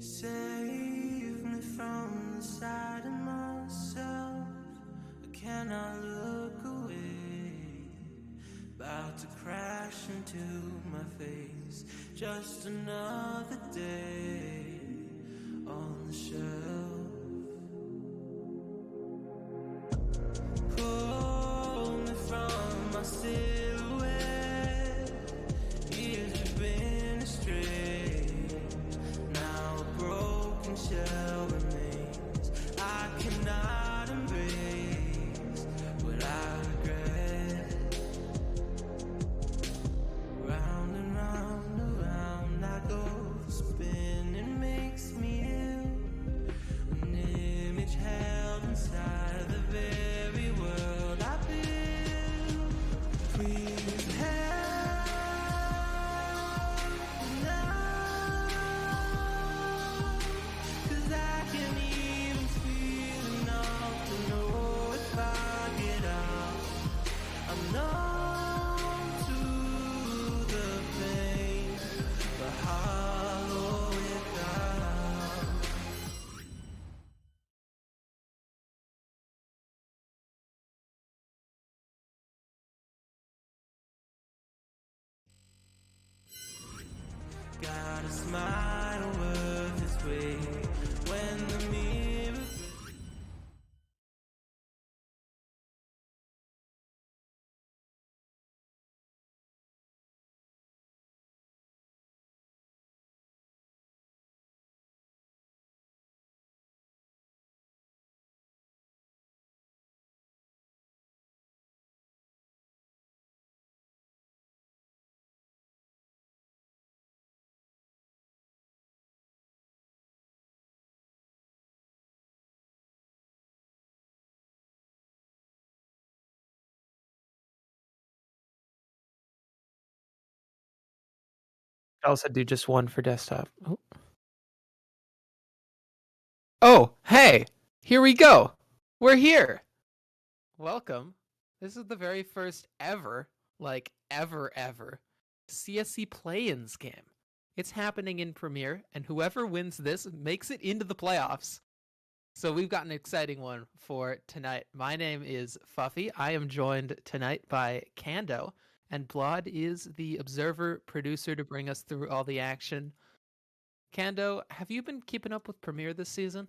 Save me from the side of myself. I cannot look away. About to crash into my face. Just another day on the shelf. Pull me from my silhouette. Years have been astray. Now a broken shell remains. I cannot embrace what I regret. Round and round, around I go. The spinning makes me ill. An image held inside the very world I build. Please help now, 'cause I can't even feel enough to know if I get out. I'm numb to the pain, but hollow without. Got a smile worth its weight when the mirror. Could also do just one for desktop. Oh, hey, here we go. We're here. Welcome. This is the very first ever, like ever, CSC play-ins game. It's happening in Premiere, and whoever wins this makes it into the playoffs. So we've got an exciting one for tonight. My name is Fuffy. I am joined tonight by Kando, and Blod is the observer producer to bring us through all the action. Kando, have you been keeping up with Premiere this season?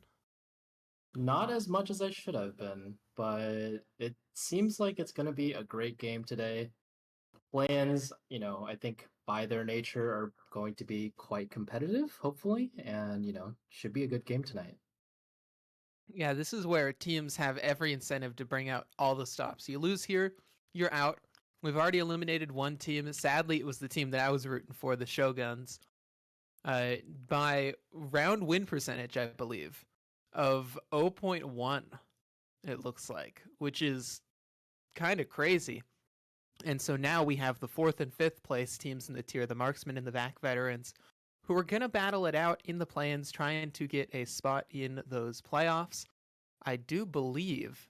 Not as much as I should have been, but it seems like it's going to be a great game today. Plans, I think by their nature are going to be quite competitive, hopefully, and, should be a good game tonight. Yeah, this is where teams have every incentive to bring out all the stops. You lose here, you're out. We've already eliminated one team. Sadly, it was the team that I was rooting for, the Shoguns, by round win percentage, I believe, of 0.1, it looks like, which is kind of crazy. And so now we have the 4th and 5th place teams in the tier, the Marksmen and the VAC veterans, who are going to battle it out in the play-ins, trying to get a spot in those playoffs. I do believe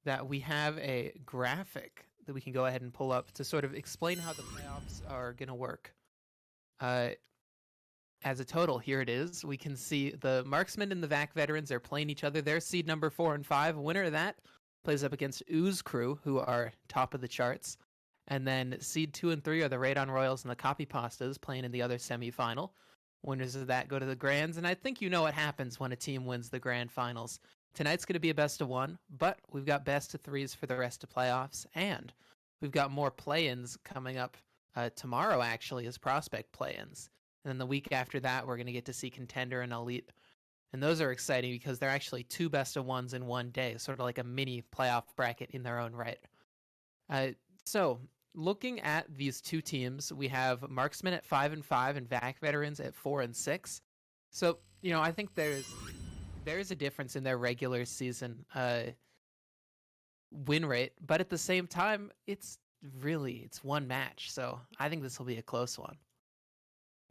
that we have a graphic that we can go ahead and pull up to sort of explain how the playoffs are going to work. As a total, here it is. We can see the Marksmen and the VAC veterans are playing each other. They're seed number 4 and 5. Winner of that plays up against Ooze Crew, who are top of the charts. And then seed 2 and 3 are the Radon Royals and the Copy Pastas playing in the other semifinal. Winners of that go to the Grands, and I think you know what happens when a team wins the Grand Finals. Tonight's going to be a best of 1, but we've got best of 3s for the rest of playoffs, and we've got more play-ins coming up tomorrow, actually, as prospect play-ins. And then the week after that, we're going to get to see Contender and Elite. And those are exciting because they're actually 2 best of 1s in one day, sort of like a mini playoff bracket in their own right. So looking at these two teams, we have Marksmen at 5 and 5 and VAC veterans at 4 and 6. So, I think there's a difference in their regular season win rate, but at the same time, it's one match. So I think this will be a close one.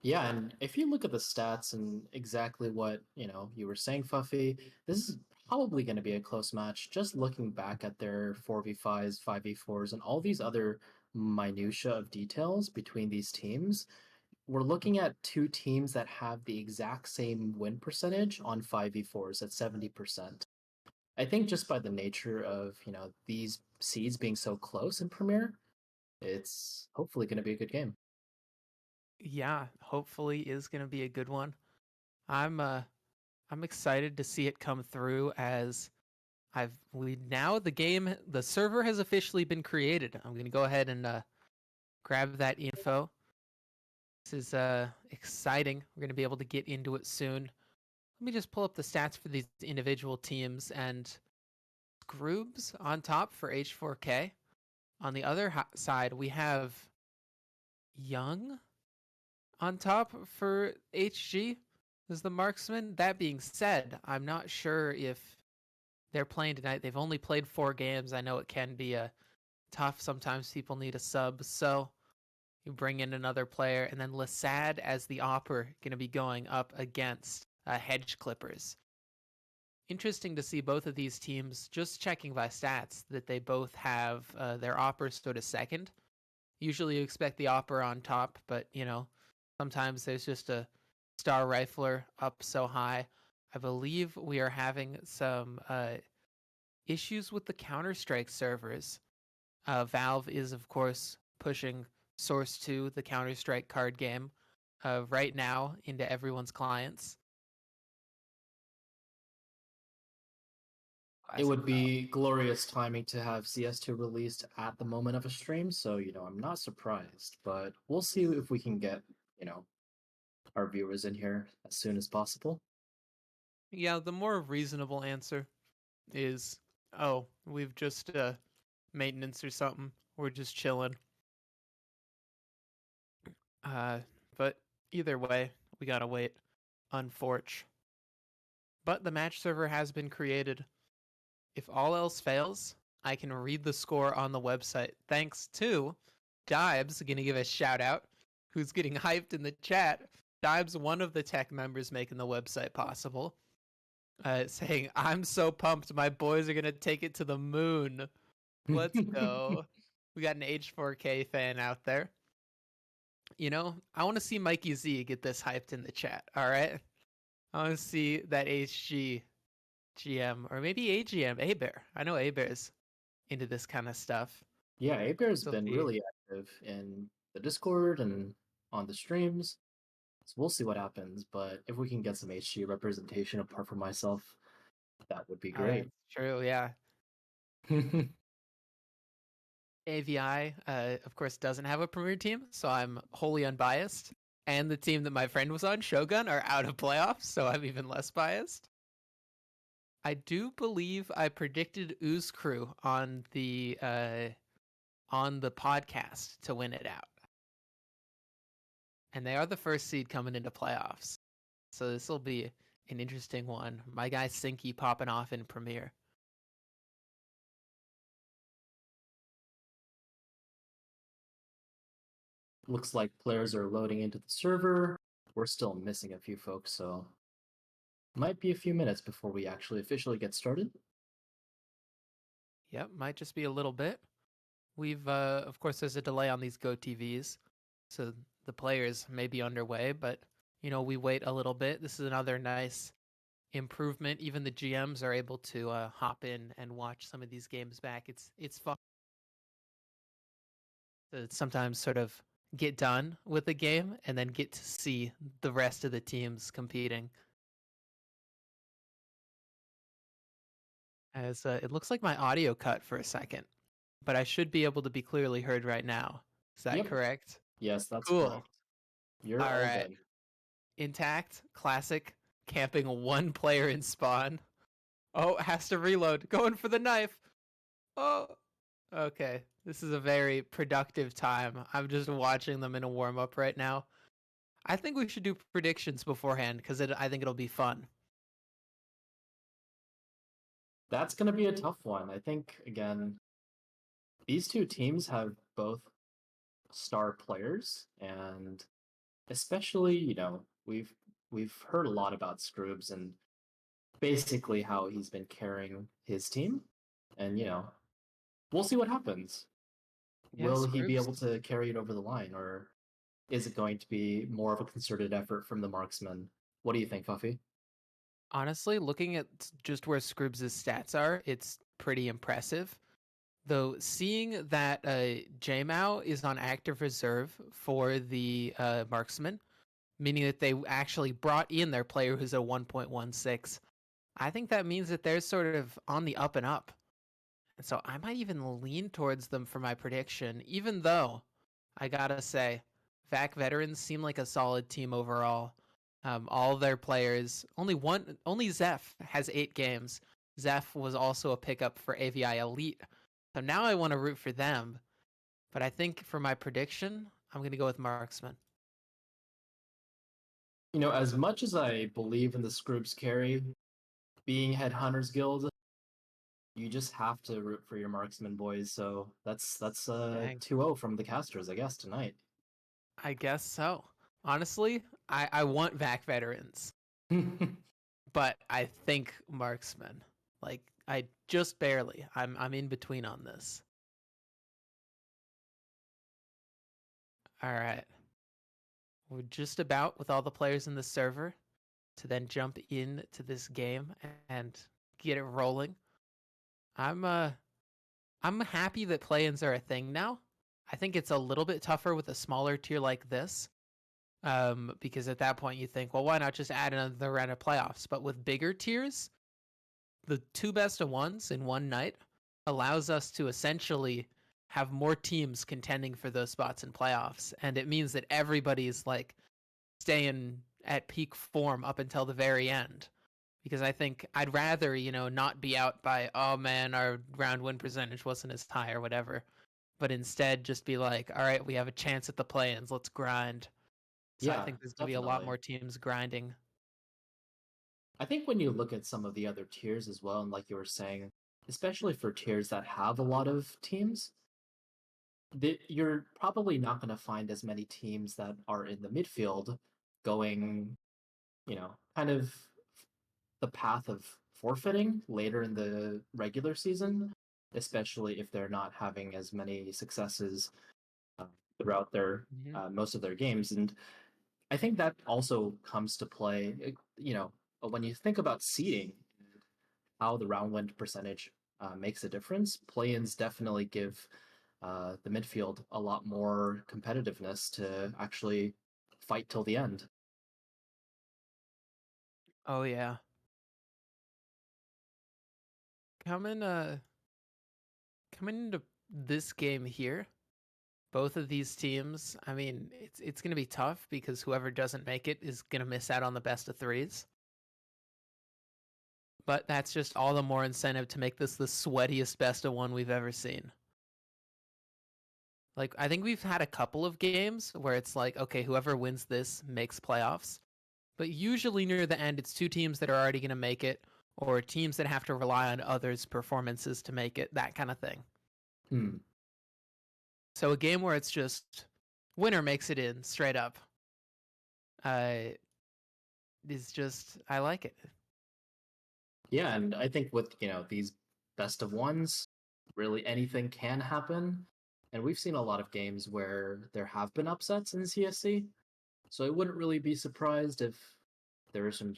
Yeah, and if you look at the stats and exactly what, you were saying, Fuffy, this is probably going to be a close match. Just looking back at their 4v5s, 5v4s, and all these other minutia of details between these teams, we're looking at two teams that have the exact same win percentage on 5v4s at 70%. I think just by the nature of, these seeds being so close in Premier, it's hopefully going to be a good game. Yeah, hopefully is going to be a good one. I'm excited to see it come through as the server has officially been created. I'm going to go ahead and grab that info. This is exciting. We're going to be able to get into it soon. Let me just pull up the stats for these individual teams and Groobs on top for H4K. On the other side, we have Young on top for HG as the marksman. That being said, I'm not sure if they're playing tonight. They've only played 4 games. I know it can be tough. Sometimes people need a sub, so you bring in another player, and then Lasad as the Opper going to be going up against Hedge Clippers. Interesting to see both of these teams, just checking by stats, that they both have their Opper stood a second. Usually you expect the Opper on top, but, sometimes there's just a star rifler up so high. I believe we are having some issues with the Counter-Strike servers. Valve is, of course, pushing Source 2, the Counter-Strike card game, right now into everyone's clients. It would be glorious timing to have CS2 released at the moment of a stream, so, I'm not surprised, but we'll see if we can get, our viewers in here as soon as possible. Yeah, the more reasonable answer is, we've just maintenance or something. We're just chilling. But either way, we gotta wait. Unfortunate. But the match server has been created. If all else fails, I can read the score on the website. Thanks to Dibes, gonna give a shout out, who's getting hyped in the chat. Dibes, one of the tech members making the website possible, saying, "I'm so pumped. My boys are gonna take it to the moon. Let's go." We got an H4K fan out there. I want to see Mikey Z get this hyped in the chat. All right, I want to see that HG GM or maybe AGM A-Bear. I know A-Bear's into this kind of stuff. Yeah, A-Bear's been really active in the Discord and on the streams. So we'll see what happens, but if we can get some HG representation apart from myself, that would be great. True, yeah. AVI, of course, doesn't have a premier team, so I'm wholly unbiased. And the team that my friend was on, Shogun, are out of playoffs, so I'm even less biased. I do believe I predicted Ooze Crew on the podcast to win it out. And they are the first seed coming into playoffs. So this will be an interesting one. My guy Sinky popping off in Premier. Looks like players are loading into the server. We're still missing a few folks, so might be a few minutes before we actually officially get started. Yep, might just be a little bit. We've, of course, there's a delay on these Go TVs, so the players may be underway, but, we wait a little bit. This is another nice improvement. Even the GMs are able to hop in and watch some of these games back. It's fun to sometimes sort of get done with a game and then get to see the rest of the teams competing. As it looks like my audio cut for a second, but I should be able to be clearly heard right now. Is that correct? Yes, that's cool. correct. You're all right. good. Intact, classic, camping one player in spawn. Oh, has to reload. Going for the knife. Oh, okay. This is a very productive time. I'm just watching them in a warm-up right now. I think we should do predictions beforehand because I think it'll be fun. That's going to be a tough one. I think, again, these two teams have both star players, and especially, we've heard a lot about Scroobs and basically how he's been carrying his team. And, we'll see what happens. Yeah, Will he be Scroobs. able to carry it over the line, or is it going to be more of a concerted effort from the Marksmen? What do you think, Fuffy? Honestly, looking at just where Scribs' stats are, it's pretty impressive. Though seeing that J-Mao is on active reserve for the Marksman, meaning that they actually brought in their player who's a 1.16, I think that means that they're sort of on the up and up. And so I might even lean towards them for my prediction, even though I gotta say, VAC veterans seem like a solid team overall. All their players, only Zeph has 8 games. Zeph was also a pickup for AVI Elite. So now I want to root for them. But I think for my prediction, I'm going to go with Marksman. You know, as much as I believe in the Scrubs carry being Headhunters Guild, you just have to root for your Marksman boys. So that's Dang. 2-0 from the casters, I guess, tonight. I guess so. Honestly, I want VAC veterans, but I think Marksman. Like, I just barely. I'm in between on this. All right. We're just about with all the players in the server to then jump into this game and get it rolling. I'm happy that play-ins are a thing now. I think it's a little bit tougher with a smaller tier like this. Because at that point you think, well, why not just add another round of playoffs? But with bigger tiers, the 2 best of 1s in one night allows us to essentially have more teams contending for those spots in playoffs. And it means that everybody's like staying at peak form up until the very end. Because I think I'd rather, not be out by, oh man, our round win percentage wasn't as high or whatever. But instead just be like, all right, we have a chance at the play-ins. Let's grind. So I Yeah, think there's going to be a lot more teams grinding. I think when you look at some of the other tiers as well, and like you were saying, especially for tiers that have a lot of teams, you're probably not going to find as many teams that are in the midfield going, kind of the path of forfeiting later in the regular season, especially if they're not having as many successes throughout their most of their games. And I think that also comes to play, when you think about seeding, how the round win percentage makes a difference. Play-ins definitely give the midfield a lot more competitiveness to actually fight till the end. Oh yeah. Coming into this game here, both of these teams, I mean, it's going to be tough because whoever doesn't make it is going to miss out on the best of 3s. But that's just all the more incentive to make this the sweatiest best of 1 we've ever seen. Like, I think we've had a couple of games where it's like, okay, whoever wins this makes playoffs. But usually near the end, it's 2 teams that are already going to make it, or teams that have to rely on others' performances to make it, that kind of thing. So a game where it's just winner makes it in straight up is just, I like it. Yeah, and I think with, these best of 1s, really anything can happen. And we've seen a lot of games where there have been upsets in CSC. So I wouldn't really be surprised if there are some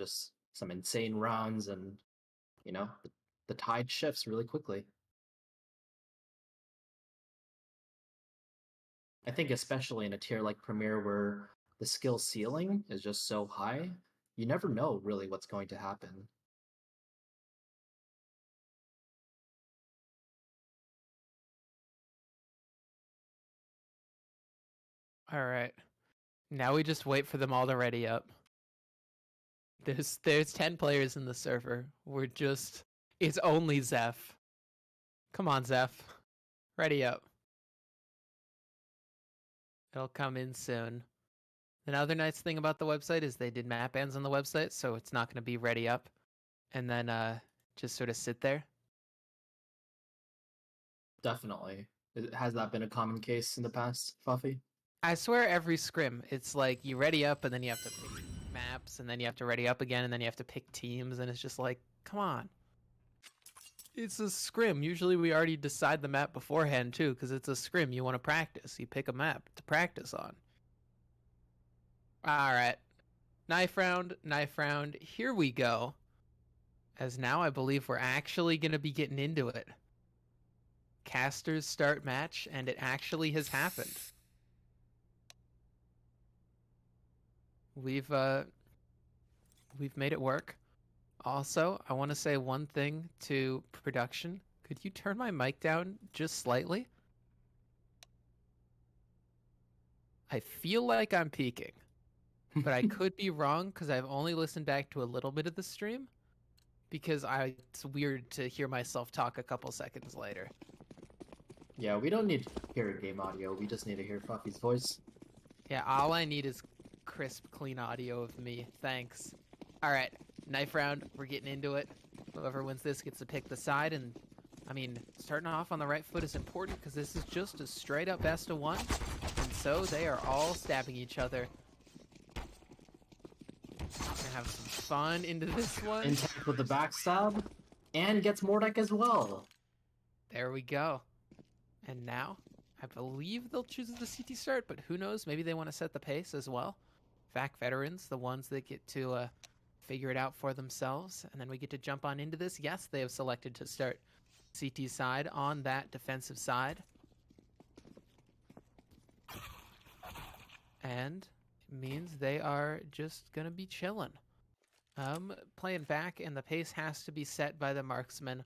insane rounds and, the tide shifts really quickly. I think especially in a tier like Premier where the skill ceiling is just so high, you never know really what's going to happen. All right. Now we just wait for them all to ready up. There's 10 players in the server. It's only Zeph. Come on, Zeph. Ready up. It'll come in soon. Another nice thing about the website is they did map bans on the website, so it's not going to be ready up and then just sort of sit there. Definitely. Has that been a common case in the past, Fuffy? I swear every scrim, it's like you ready up and then you have to pick maps and then you have to ready up again and then you have to pick teams and it's just like, come on. It's a scrim. Usually we already decide the map beforehand too because it's a scrim. You want to practice. You pick a map to practice on. All right. Knife round, here we go. As now I believe we're actually going to be getting into it. Casters start match, and it actually has happened. We've made it work. Also, I want to say one thing to production. Could you turn my mic down just slightly? I feel like I'm peaking, but I could be wrong because I've only listened back to a little bit of the stream because it's weird to hear myself talk a couple seconds later. Yeah, we don't need to hear game audio. We just need to hear Fluffy's voice. Yeah, all I need is crisp, clean audio of me. Thanks. All right, knife round. We're getting into it. Whoever wins this gets to pick the side, and I mean, starting off on the right foot is important because this is just a straight up best of one, and so they are all stabbing each other. Gonna have some fun into this one. Intact with the backstab, and gets Mordek as well. There we go. And now, I believe they'll choose the CT start, but who knows? Maybe they want to set the pace as well. VAC veterans, the ones that get to figure it out for themselves, and then we get to jump on into this. Yes, they have selected to start CT side on that defensive side. And it means they are just going to be chilling. Playing back, and the pace has to be set by the Marksmen.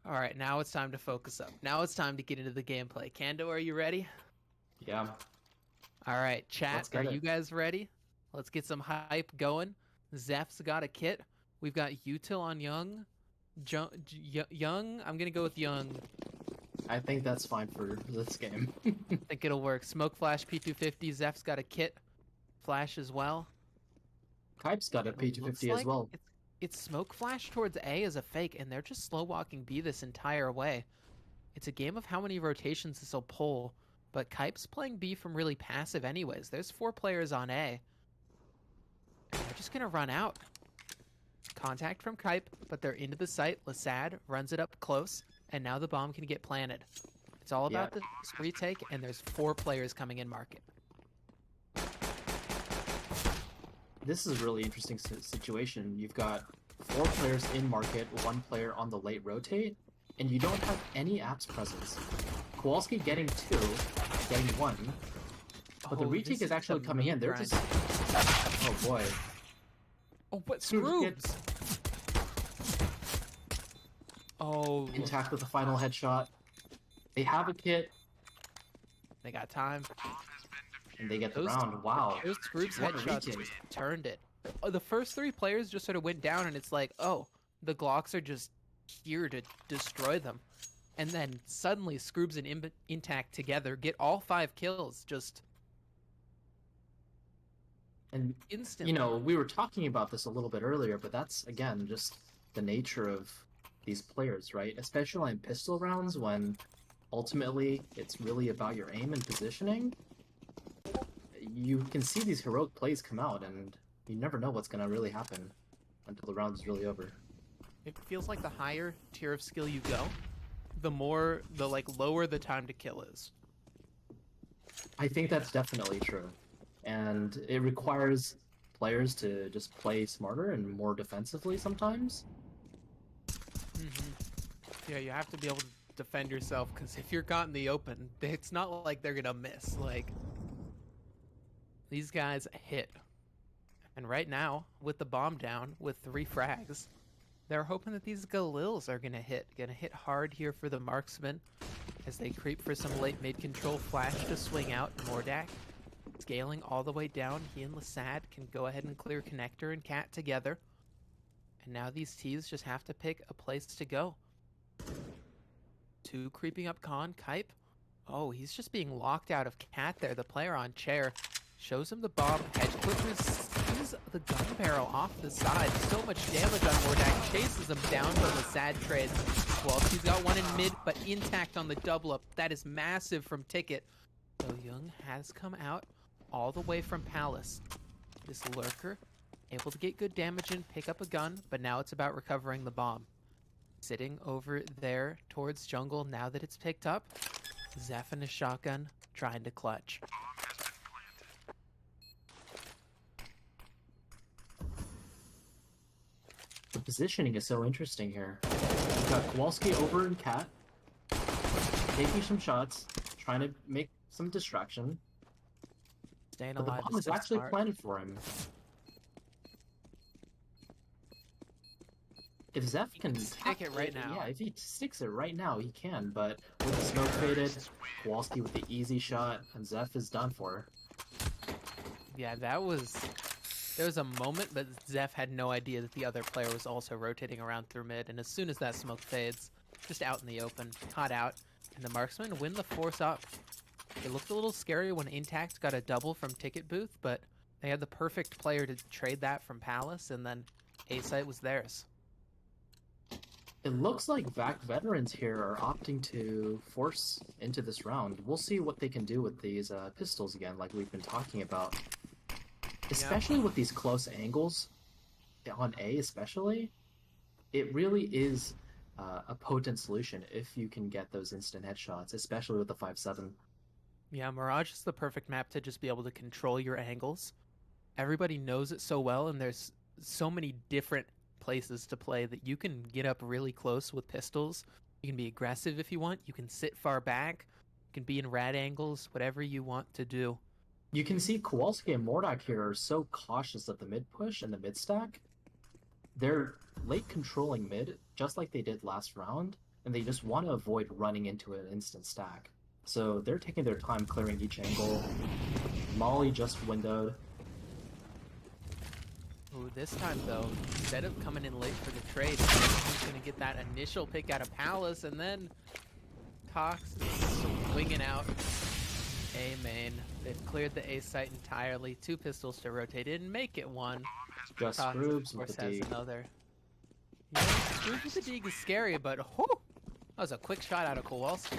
All right, now it's time to focus up. Now it's time to get into the gameplay. Kando, are you ready? Yeah. All right, chat, are it. you guys ready? Let's get some hype going. Zeph's got a kit. We've got Util on Young. Young, I'm going to go with Young. I think that's fine for this game. I think it'll work. Smoke Flash P250. Zeph's got a kit. Flash as well. Kype's got a P250 as well. It's Smoke Flash towards A as a fake, and they're just slow walking B this entire way. It's a game of how many rotations this will pull, but Kype's playing B from really passive anyways. There's 4 players on A. And they're just going to run out. Contact from Kype, but they're into the site. Lasad runs it up close, and now the bomb can get planted. It's all about the retake, and there's 4 players coming in market. This is a really interesting situation. You've got 4 players in market, 1 player on the late rotate, and you don't have any apps presence. Kowalski getting 2, getting 1, but the retake is actually coming in. They're just... Oh boy. Oh, what Scroops? Oh. Intact with the final headshot. They have a kit. They got time. And they get the round. Wow. Those Scroops headshots turned it. The first 3 players just sort of went down, and it's like, oh, the Glocks are just here to destroy them. And then suddenly Scroops and Intact together get all 5 kills just and instantly. You know, we were talking about this a little bit earlier, but that's, again, just the nature of these players, right? Especially in pistol rounds when ultimately it's really about your aim and positioning. You can see these heroic plays come out, and you never know what's going to really happen until the round is really over. It feels like the higher tier of skill you go, the lower the time to kill is. I think that's definitely true. And it requires players to just play smarter and more defensively sometimes. Mm-hmm. Yeah, you have to be able to defend yourself, because if you're caught in the open, it's not like they're going to miss. Like, these guys hit. And right now, with the bomb down, with 3 frags, they're hoping that these Galils are going to hit. Going to hit hard here for the Marksmen as they creep for some late mid-control flash to swing out. Mordak scaling all the way down. He and Lasad can go ahead and clear Connector and Cat together. And now these T's just have to pick a place to go. 2 creeping up Con. Kype. Oh, he's just being locked out of Cat there. The player on chair shows him the bomb. Hedge clippers sees the gun barrel off the side. So much damage on Mordak. Chases him down, but Lasad trades. Well, he's got 1 in mid, but Intact on the double up. That is massive from Ticket. So Young has come out all the way from Palace. This lurker able to get good damage and pick up a gun, but now it's about recovering the bomb. Sitting over there towards jungle now that it's picked up. Zeph and a shotgun trying to clutch. positioning is so interesting here. We've got Kowalski over in Cat, taking some shots, trying to make some distraction. Staying But the alive bomb is so actually smart. planted for him. If Zeph can stick it right now. yeah, if he sticks it right now, he can. But with the smoke faded, Kowalski with the easy shot, and Zeph is done for. Yeah, there was a moment, but Zeph had no idea that the other player was also rotating around through mid, and as soon as that smoke fades, just out in the open, caught out, and the Marksmen win the force up. It looked a little scary when Intact got a double from Ticket Booth, but they had the perfect player to trade that from Palace, and then A-Site was theirs. It looks like VAC veterans here are opting to force into this round. We'll see what they can do with these pistols again, like we've been talking about. Especially with these close angles, on A especially, it really is a potent solution if you can get those instant headshots, especially with the 5.7. Yeah, Mirage is the perfect map to just be able to control your angles. Everybody knows it so well, and there's so many different places to play that you can get up really close with pistols. You can be aggressive if you want. You can sit far back. You can be in rad angles, whatever you want to do. You can see Kowalski and Mordak here are so cautious of the mid push and the mid stack. They're late controlling mid, just like they did last round, and they just want to avoid running into an instant stack. So they're taking their time clearing each angle. Molly just windowed. Ooh, this time, though, instead of coming in late for the trade, he's going to get that initial pick out of Palace, and then Cox is swinging out A main. They've cleared the A site entirely. 2 pistols to rotate in, make it 1. Just Cox, Scroobs of with course, the has D. another. Yeah, Scroobs with the D is scary, but whew, that was a quick shot out of Kowalski.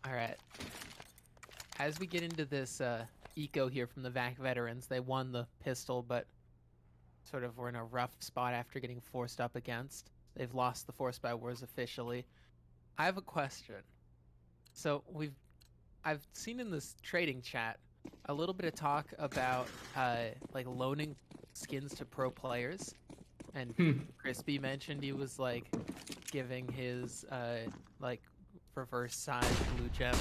All right. As we get into this eco here from the VAC veterans, they won the pistol, but sort of were in a rough spot after getting forced up against. They've lost the Force by Wars officially. I have a question. So I've seen in this trading chat a little bit of talk about like loaning skins to pro players, and Crispy mentioned he was like giving his like reverse side blue gem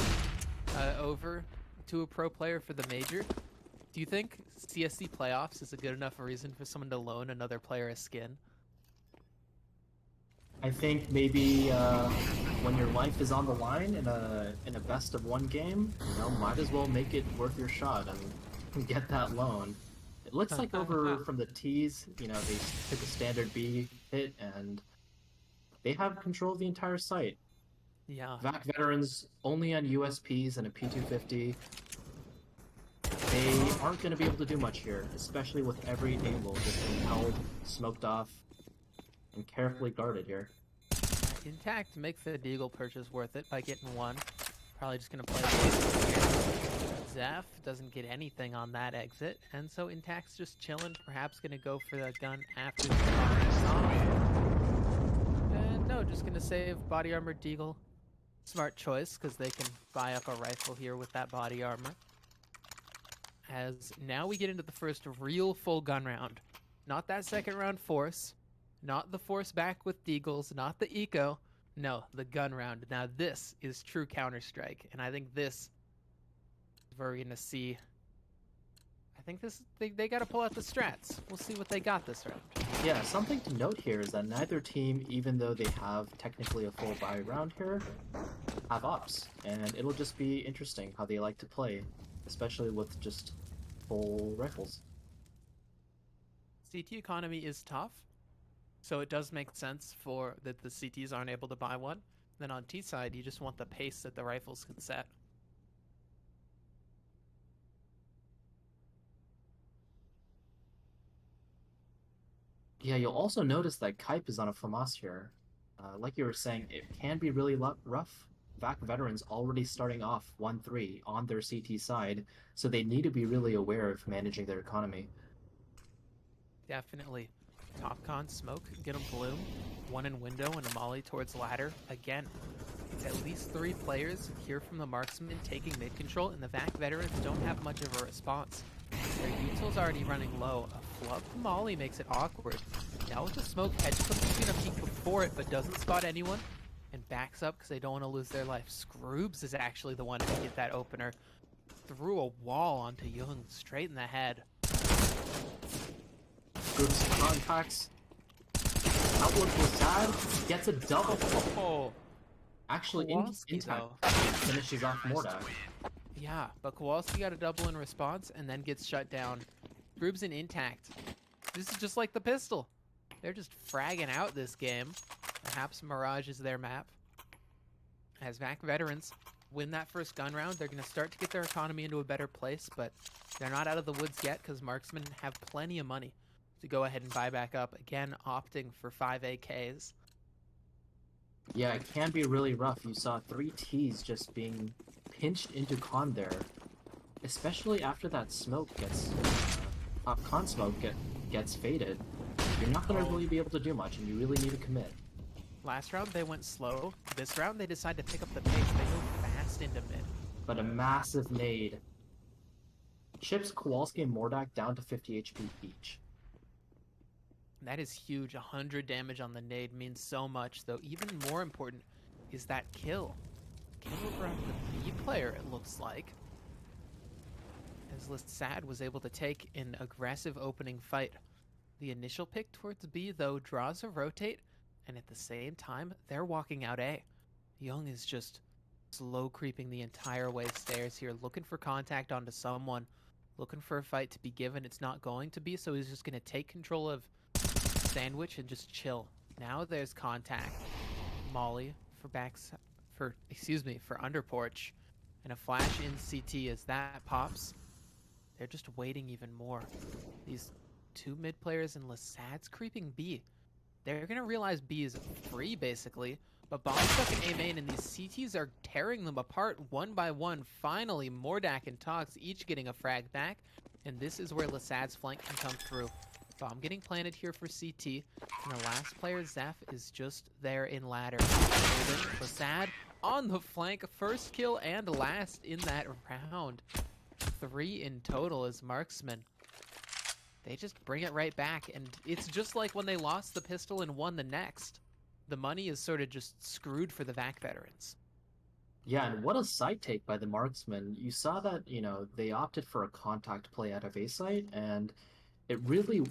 over to a pro player for the major. Do you think CSC playoffs is a good enough reason for someone to loan another player a skin? I think maybe when your life is on the line in a best of 1 game, you know, might as well make it worth your shot and get that loan. It looks like over from the T's, you know, they took a standard B hit and they have control of the entire site. Yeah. VAC veterans only on USPs and a P250. They aren't going to be able to do much here, especially with every angle just being held, smoked off, and carefully guarded here. Intact makes the Deagle purchase worth it by getting 1. Probably just going to play Zeph doesn't get anything on that exit, and so Intact's just chilling, perhaps going to go for the gun after the car is off. And no, just going to save body armor Deagle. Smart choice, because they can buy up a rifle here with that body armor. As now we get into the first real full gun round. Not that second round force. Not the force back with Deagles, not the eco. No, the gun round. Now this is true Counter-Strike, and I think this is where we're going to see... I think this they got to pull out the strats. We'll see what they got this round. Yeah, something to note here is that neither team, even though they have technically a full buy round here, have ops. And it'll just be interesting how they like to play, especially with just full rifles. CT economy is tough. So it does make sense for that the CTs aren't able to buy one. Then on T side, you just want the pace that the rifles can set. Yeah, you'll also notice that Kype is on a FAMAS here. Like you were saying, it can be really rough. VAC veterans already starting off 1-3 on their CT side, so they need to be really aware of managing their economy. Definitely. Topcon, smoke, get him bloom. 1 in window and a molly towards ladder. Again, it's at least 3 players here from the Marksmen taking mid control, and the VAC veterans don't have much of a response. Their utils already running low. A flubbed molly makes it awkward. Now with the smoke, Hedge is gonna peek before it, but doesn't spot anyone, and backs up because they don't want to lose their life. Scroobs is actually the one to get that opener. Threw a wall onto Young, straight in the head. Groups contacts. Outlook was sad. Gets a double. Oh, Actually, Kowalski, intact though. finishes off Mordak. Yeah, but Kowalski got a double in response and then gets shut down. Scroobs in intact. This is just like the pistol. They're just fragging out this game. Perhaps Mirage is their map. As VAC veterans win that first gun round, they're going to start to get their economy into a better place, but they're not out of the woods yet because Marksmen have plenty of money to go ahead and buy back up. Again, opting for 5 AKs. Yeah, it can be really rough. You saw 3 Ts just being pinched into con there, especially after that smoke gets con smoke gets faded. You're not gonna really be able to do much, and you really need to commit. Last round they went slow. This round they decide to pick up the pace. They go fast into mid. But a massive nade chips Kowalski and Mordak down to 50 HP each. That is huge. 100 damage on the nade means so much, though even more important is that kill. Kill over on the B player, it looks like. As Lissad was able to take an aggressive opening fight. The initial pick towards B, though, draws a rotate, and at the same time, they're walking out A. Young is just slow creeping the entire way stairs here, looking for contact onto someone, looking for a fight to be given. It's not going to be, so he's just going to take control of Sandwich and just chill. Now there's contact. Molly for under porch, and a flash in CT as that pops. They're just waiting even more. These 2 mid players and Lissad's creeping B. They're gonna realize B is free basically, but Bomb's stuck in A main and these CTs are tearing them apart one by one. Finally, Mordak and Tox each getting a frag back, and this is where Lissad's flank can come through. Bomb getting planted here for CT, and the last player, Zeph, is just there in ladder. Lissad on the flank, first kill and last in that round. 3 in total as Marksmen. They just bring it right back, and it's just like when they lost the pistol and won the next. The money is sort of just screwed for the VAC veterans. Yeah, and what a side take by the Marksmen. You saw that, they opted for a contact play out of A site, and it really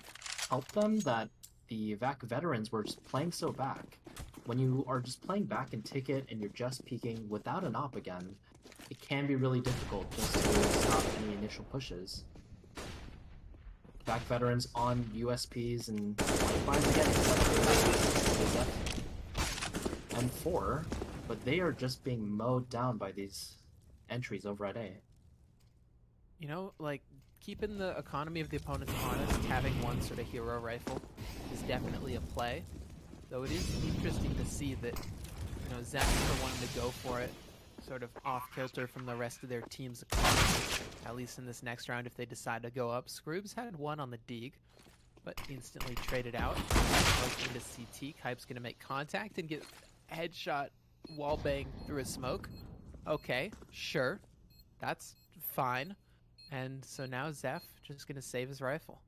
helped them that the VAC veterans were just playing so back. When you are just playing back in ticket and you're just peeking without an op again, it can be really difficult just to stop any initial pushes. VAC veterans on USPs and finds again and 4, but they are just being mowed down by these entries over at A. Keeping the economy of the opponents honest, having one sort of hero rifle is definitely a play. Though it is interesting to see that, Zach for wanting to go for it, sort of off-kilter from the rest of their team's economy, at least in this next round if they decide to go up. Scroobs had 1 on the Deeg, but instantly traded out. Into CT, Kipe's going to make contact and get headshot wall bang through a smoke. Okay, sure. That's fine. And so now Zeph just gonna save his rifle.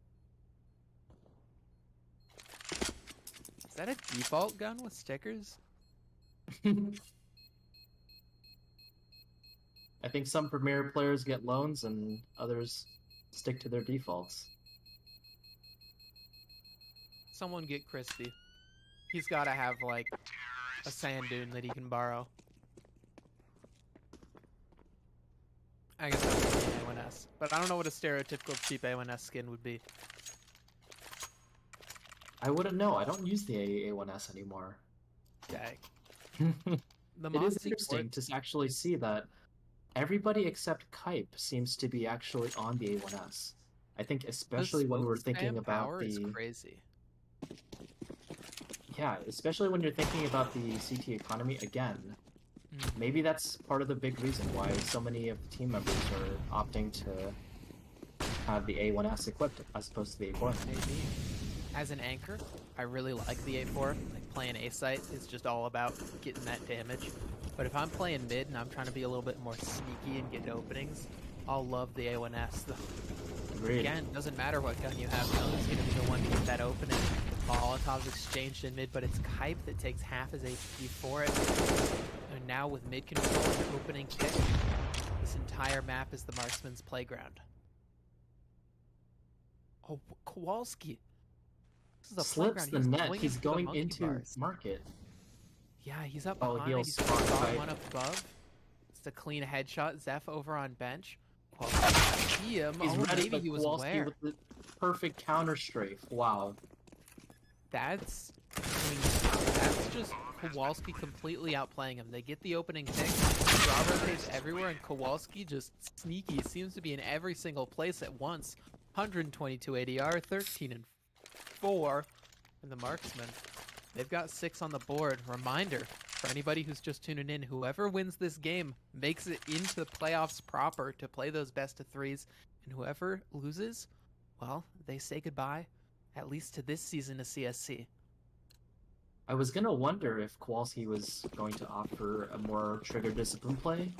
Is that a default gun with stickers? I think some Premier players get loans and others stick to their defaults. Someone get Crispy. He's gotta have, a sand dune that he can borrow. I guess that's an A1S, but I don't know what a stereotypical cheap A1S skin would be. I wouldn't know. I don't use the A1S anymore. Dang. It is interesting to actually see that everybody except Kipe seems to be actually on the A1S. I think especially when we're thinking about the... is crazy. Yeah, especially when you're thinking about the CT economy again. Maybe that's part of the big reason why so many of the team members are opting to have the A1S equipped as opposed to the A4. Maybe. As an anchor, I really like the A4. Playing A site is just all about getting that damage. But if I'm playing mid and I'm trying to be a little bit more sneaky and get openings, I'll love the A1S though. Agreed. Again, doesn't matter what gun you have, Young's going to be the one to get that opening. Molotov's exchanged in mid, but it's Kype that takes half his HP for it. And now with mid control and opening pick, this entire map is the Marksman's playground. Oh, Kowalski. This is a Slips playground. the net. He's the going monkey into bars. market. Yeah, he's up Oh, behind. he'll He's spot got right. one up above. It's a clean headshot. Zeph over on bench. Kowalski see him. He's Oh, ready, maybe but he was Kowalski aware. with the perfect counter strafe. Wow. That's, I mean, that's just Kowalski completely outplaying him. They get the opening pick. Draw rotates everywhere, and Kowalski just sneaky. Seems to be in every single place at once. 122 ADR, 13 and 4, and the Marksmen. They've got 6 on the board. Reminder for anybody who's just tuning in: whoever wins this game makes it into the playoffs proper to play those best of threes, and whoever loses, well, they say goodbye, at least to this season of CSC. I was gonna wonder if Kowalski was going to offer a more trigger discipline play,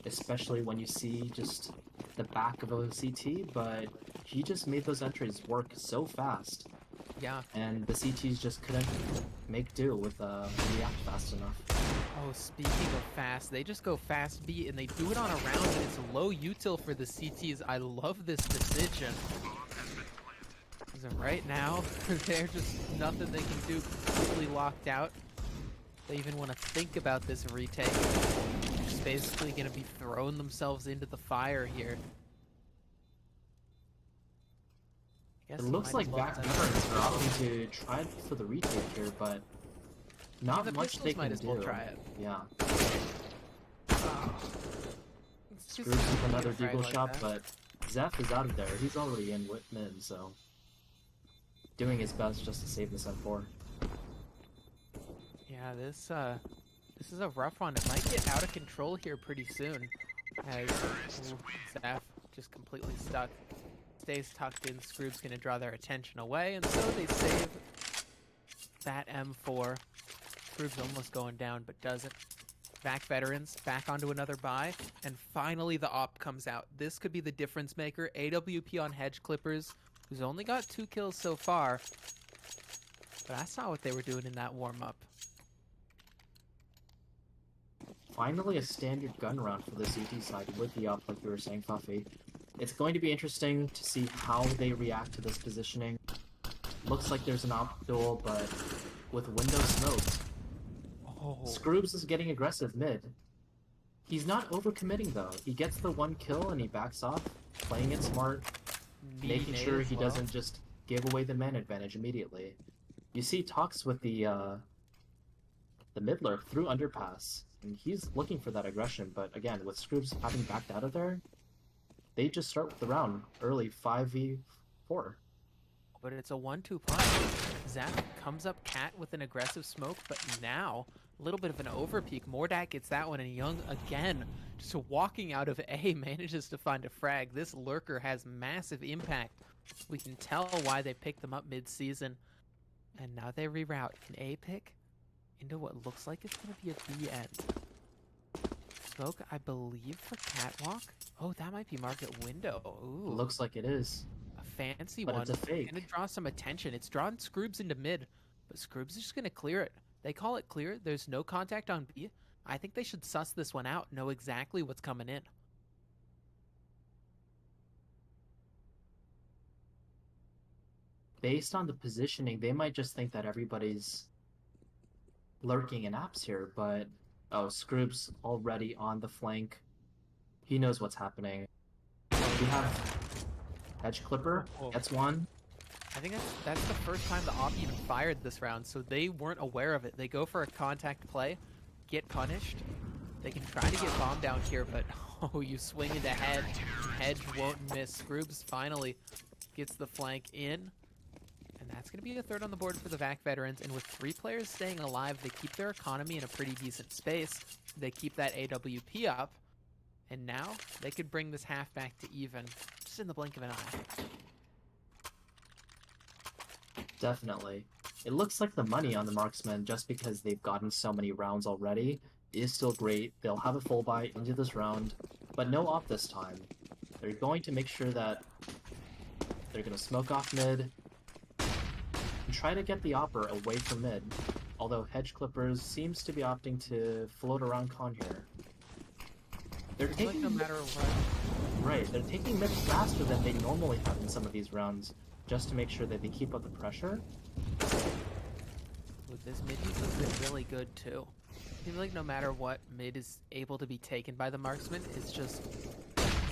especially when you see just the back of a CT, but he just made those entries work so fast, Yeah. and the CTs just couldn't make do with react fast enough. Oh, speaking of fast, they just go fast beat and they do it on a round, and it's low util for the CTs. I love this decision. Because right now, they're just nothing they can do, completely locked out. They even want to think about this retake. They're just basically going to be throwing themselves into the fire here. I guess It he looks might like as well VAC have- veterans are opting to try for the retake here, but not the much they pistols might can as do. well try it. Yeah. It's just Screws with easy to another frag deagle like shot, that. but Zeph is out of there. He's already in with mid, so doing his best just to save this M4. Yeah, this is a rough one. It might get out of control here pretty soon, as Zeph just completely stuck. Stays tucked in. Scroob's gonna draw their attention away, and so they save that M4. Scroob's almost going down, but doesn't. VAC veterans back onto another buy, and finally the op comes out. This could be the difference maker. AWP on Hedge Clippers, who's only got 2 kills so far, but I saw what they were doing in that warm-up. Finally a standard gun round for the CT side with the op, like you were saying, Fuffy. It's going to be interesting to see how they react to this positioning. Looks like there's an op duel, but with window smoked. Oh, Scroobs is getting aggressive mid. He's not overcommitting though. He gets the 1 kill and he backs off, playing it smart, making sure he doesn't just give away the man advantage immediately. You see talks with the mid lurk through underpass, and he's looking for that aggression, but again, with Scroobs having backed out of there, they just start with the round early 5v4. but it's a 1-2 punch. Zach comes up cat with an aggressive smoke, but now a little bit of an overpeak. Mordak gets that one, and Young again, just walking out of A, manages to find a frag. This lurker has massive impact. We can tell why they picked them up mid-season. And now they reroute an A pick into what looks like it's going to be a B end. Smoke, I believe, for Catwalk. Oh, that might be Market Window. Ooh. Looks like it is. A fancy But one. it's a fake. Gonna draw some attention. It's drawn Scroobs into mid, but Scroobs is just gonna clear it. They call it clear. There's no contact on B. I think they should suss this one out, know exactly what's coming in. Based on the positioning, they might just think that everybody's lurking in apps here, but oh, Scroob's already on the flank. He knows what's happening. We have Hedge Clipper, gets one. I think that's the first time the op even fired this round, so they weren't aware of it. They go for a contact play, get punished. They can try to get bomb down here, but oh, you swing into Hedge. Hedge won't miss. Scroobs finally gets the flank in. And that's going to be a third on the board for the VAC veterans. And with 3 players staying alive, they keep their economy in a pretty decent space. They keep that AWP up. And now they could bring this half back to even, just in the blink of an eye. Definitely. It looks like the money on the Marksmen, just because they've gotten so many rounds already, is still great. They'll have a full buy into this round, but no op this time. They're going to make sure that They're gonna smoke off mid and try to get the Opera away from mid. Although Hedge Clippers seems to be opting to float around Con here. They're Like taking no matter what. right. They're taking mid faster than they normally have in some of these rounds, just to make sure that they keep up the pressure. With this mid use has been really good too. I feel like no matter what, mid is able to be taken by the Marksmen. It's just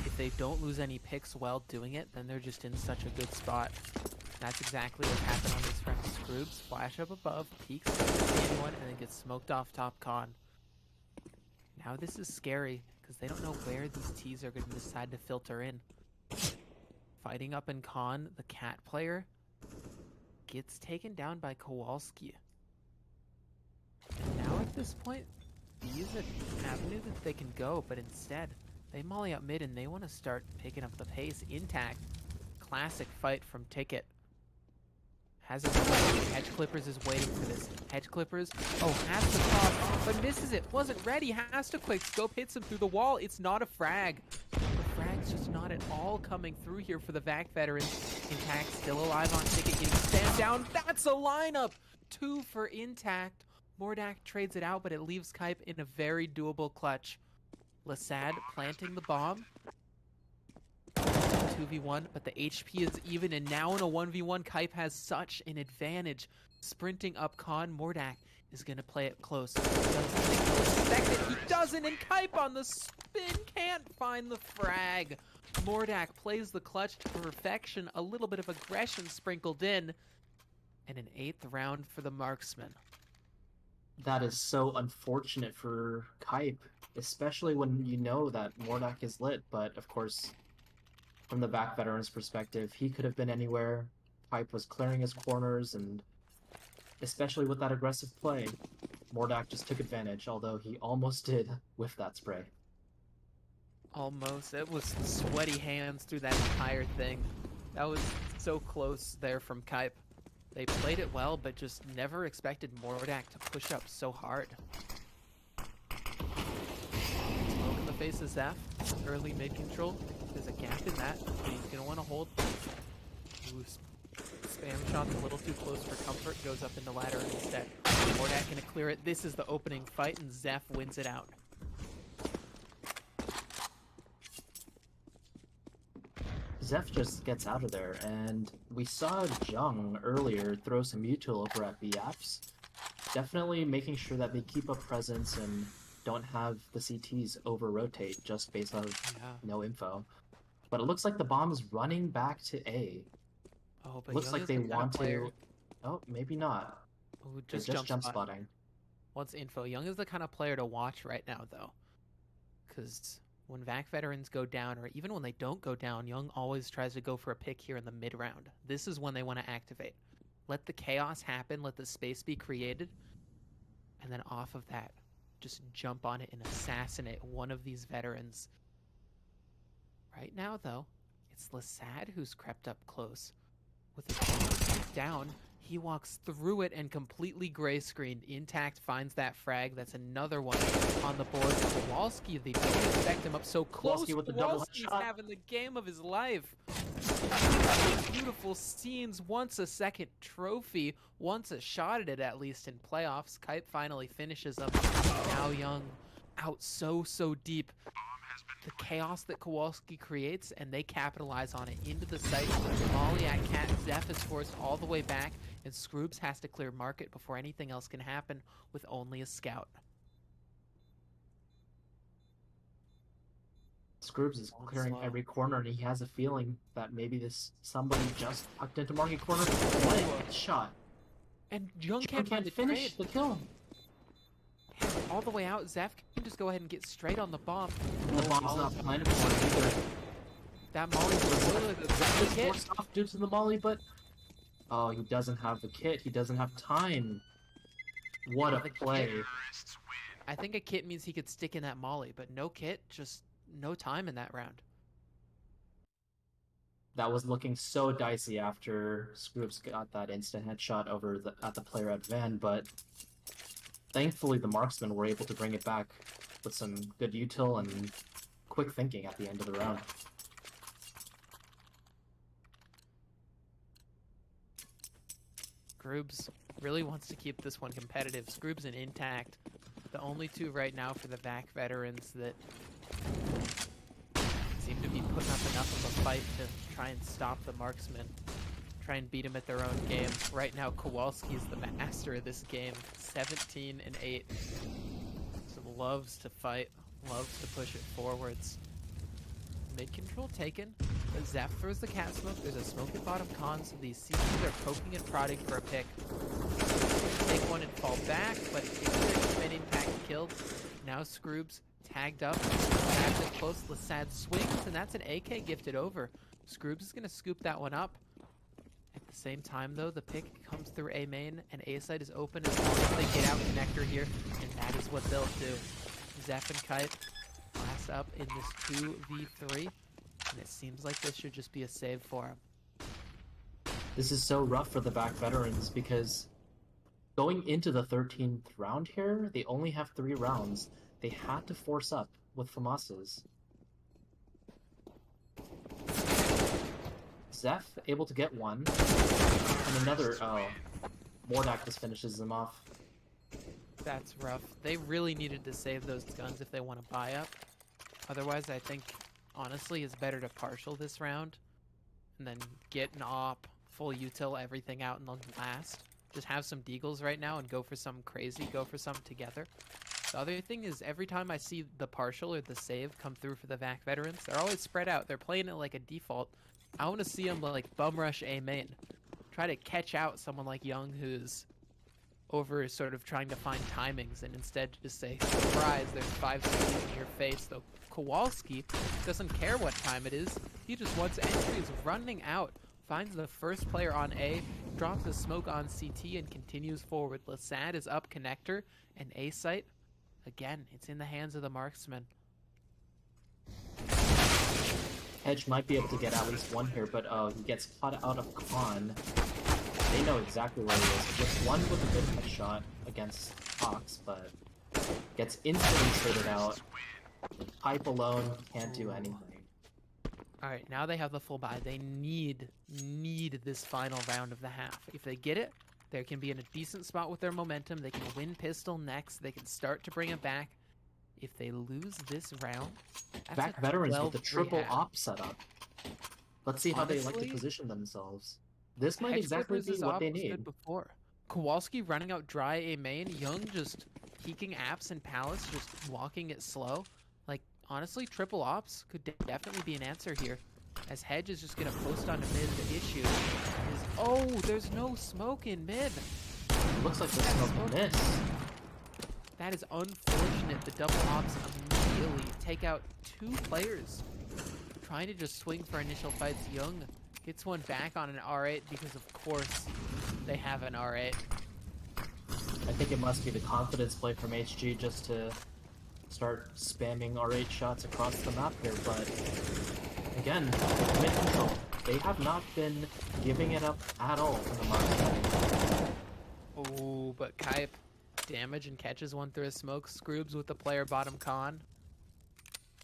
if they don't lose any picks while doing it, then they're just in such a good spot. That's exactly what happened on his friend Scroops. Flash up above, peeks in one, and then gets smoked off top Con. Now this is scary, because they don't know where these T's are going to decide to filter in. Fighting up in Con, the cat player gets taken down by Kowalski. And now at this point, B is an avenue that they can go, but instead, they molly up mid and they want to start picking up the pace. Intact. Classic fight from Ticket. Has it. Hedge Clippers is waiting for this. Hedge Clippers, has the cross, but misses it. Wasn't ready. Has to quick scope, hits him through the wall. It's not a frag. The frag's just not at all coming through here for the VAC veterans. Intact still alive on Ticket, getting stand down. That's a lineup. 2 for Intact. Mordak trades it out, but it leaves Kype in a very doable clutch. Lasad planting the bomb. 2v1, but the HP is even, and now in a 1v1, Kype has such an advantage. Sprinting up Con, Mordak is going to play it close. He doesn't, and Kype on the spin can't find the frag. Mordak plays the clutch to perfection, a little bit of aggression sprinkled in, and an 8th round for the Marksmen. That is so unfortunate for Kype, especially when you know that Mordak is lit, but of course, from the VAC veteran's perspective, he could have been anywhere. Kype was clearing his corners, and especially with that aggressive play, Mordak just took advantage, although he almost did with that spray. Almost. It was sweaty hands through that entire thing. That was so close there from Kype. They played it well, but just never expected Mordak to push up so hard. Smoke in the face of Zaf. Early mid control. There's a gap in that, but he's going to want to hold. Ooh, spam shot's a little too close for comfort. Goes up in the ladder instead. Mordak going to clear it. This is the opening fight, and Zef wins it out. Zef just gets out of there, and we saw Jung earlier throw some util over at BFs. Definitely making sure that they keep up presence and don't have the CTs over-rotate just based on no info. But it looks like the bomb is running back to A. Oh, but looks Young like is they the kind of want player- to... Oh, maybe not. Ooh, They're just jump spotting. Wants info. Young is the kind of player to watch right now, though. Because when VAC veterans go down, or even when they don't go down, Young always tries to go for a pick here in the mid-round. This is when they want to activate. Let the chaos happen, let the space be created, and then off of that, just jump on it and assassinate one of these veterans. Right now, though, it's Lasad who's crept up close. With his down, he walks through it and completely gray screened. Intact finds that frag. That's another one on the board. Kowalski, they didn't expect him up so close. Kowalski with the double Kowalski's shot. having the game of his life. Beautiful scenes. Once a second trophy. Once a shot at it, at least in playoffs. Kype finally finishes up. Now Young out so deep. The chaos that Kowalski creates, and they capitalize on it into the site. Molly at Cat. Zeph is forced all the way back, and Scroops has to clear market before anything else can happen with only a scout. Scroops is clearing every corner, and he has a feeling that maybe this somebody just tucked into market corner. What a shot! And Young Jung can't finish the kill. All the way out, Zeph can just go ahead and get straight on the bomb. The bomb's not planted for it either. That Molly was really the Zeph is hit. forced off due to the Molly, but oh, he doesn't have the kit. He doesn't have time. What a play! I think a kit means he could stick in that Molly, but no kit, just no time in that round. That was looking so dicey after Scroops got that instant headshot over at the player at Van, but thankfully the Marksmen were able to bring it back with some good util and quick thinking at the end of the round. Scroobs really wants to keep this one competitive. Scroobs and Intact, the only two right now for the VAC veterans that seem to be putting up enough of a fight to try and stop the Marksmen, try and beat them at their own game. Right now, Kowalski is the master of this game, 17-8. So loves to fight, loves to push it forwards. Mid control taken, but Zeph throws the cat smoke. There's a smoke at bottom con, so these CCs are poking and prodding for a pick. Take one and fall back, but it's been Impact killed. Now Scroobs tagged up, tagged it close. Lasad swings, and that's an AK gifted over. Scroobs is going to scoop that one up. At the same time, though, the pick comes through A main, and A side is open as long as they get out connector here, and that is what they'll do. Zeph and Kite last up in this 2v3, and it seems like this should just be a save for him. This is so rough for the VAC veterans because going into the 13th round here, they only have 3 rounds. They had to force up with FAMASas. Zeph able to get one, and another, Mordak just finishes them off. That's rough. They really needed to save those guns if they want to buy up. Otherwise, I think, honestly, it's better to partial this round and then get an op, full util, everything out, and then last. Just have some deagles right now and go for some crazy, go for some together. The other thing is, every time I see the partial or the save come through for the VAC veterans, they're always spread out. They're playing it like a default. I want to see them like bum rush A main. Try to catch out someone like Young who's over sort of trying to find timings and instead just say, surprise, there's 5 seconds in your face. Though Kowalski doesn't care what time it is. He just wants entries running out. Finds the first player on A, drops a smoke on CT and continues forward. Lasad is up connector and A site. Again, it's in the hands of the Marksmen. Hedge might be able to get at least one here, but he gets caught out of con. They know exactly where he is. Just one with a good headshot against Fox, but gets instantly traded out. Pipe alone can't do anything. Alright, now they have the full buy. They need this final round of the half. If they get it, they can be in a decent spot with their momentum. They can win pistol next. They can start to bring it back. If they lose this round, VAC veterans with the 12-3 triple half. op setup. Let's see how they like to Honestly, position themselves. This might Hedge exactly Clippers' be what they op was good need. before. Kowalski running out dry A main. Young just peeking apps and palace, just walking it slow. Like, honestly, triple ops could definitely be an answer here. As Hedge is just going to post onto mid. The issue is, oh, there's no smoke in mid. Looks like the smoke missed. That is unfortunate. The double ops immediately take out 2 players. Trying to just swing for initial fights. Young gets one back on an R8 because, of course, they have an R8. I think it must be the confidence play from HG just to start spamming R8 shots across the map here, but again, mid control. They have not been giving it up at all in the market. Oh, but Kaipe damage and catches one through a smoke. Scroobs with the player bottom con.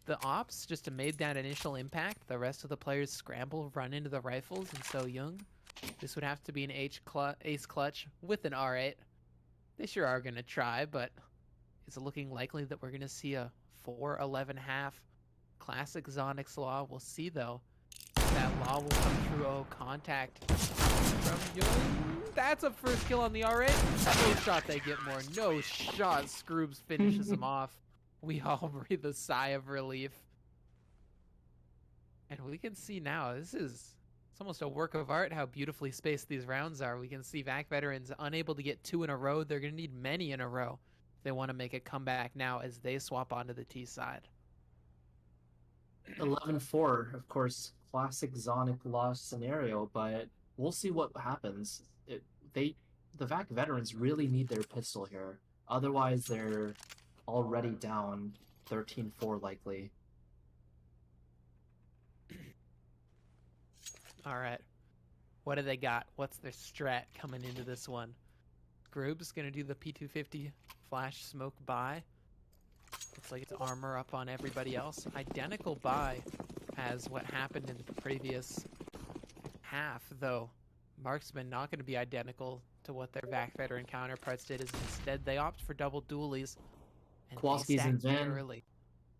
The ops just made that initial impact. The rest of the players scramble, run into the rifles, and so Young. This would have to be an ace clutch with an R8. They sure are going to try, but it's looking likely that we're going to see a 4-11 half. Classic Zonix law. We'll see, though. That law will come through. Oh, contact from Young. That's a first kill on the R8. No shot they get more. No shot. Scroobs finishes him off. We all breathe a sigh of relief. And we can see now, it's almost a work of art how beautifully spaced these rounds are. We can see VAC veterans unable to get 2 in a row. They're going to need many in a row if they want to make a comeback now as they swap onto the T side. 11-4, of course, classic Zonic loss scenario, but we'll see what happens. The VAC veterans really need their pistol here. Otherwise, they're already down 13-4 likely. All right. What do they got? What's their strat coming into this one? Groob's going to do the P250 flash smoke buy. Looks like it's armor up on everybody else. Identical buy as what happened in the previous half, though. Marksman not going to be identical. to what their VAC veteran counterparts did. Is instead they opt for double dualies. And Kowalski's they in stack van. early.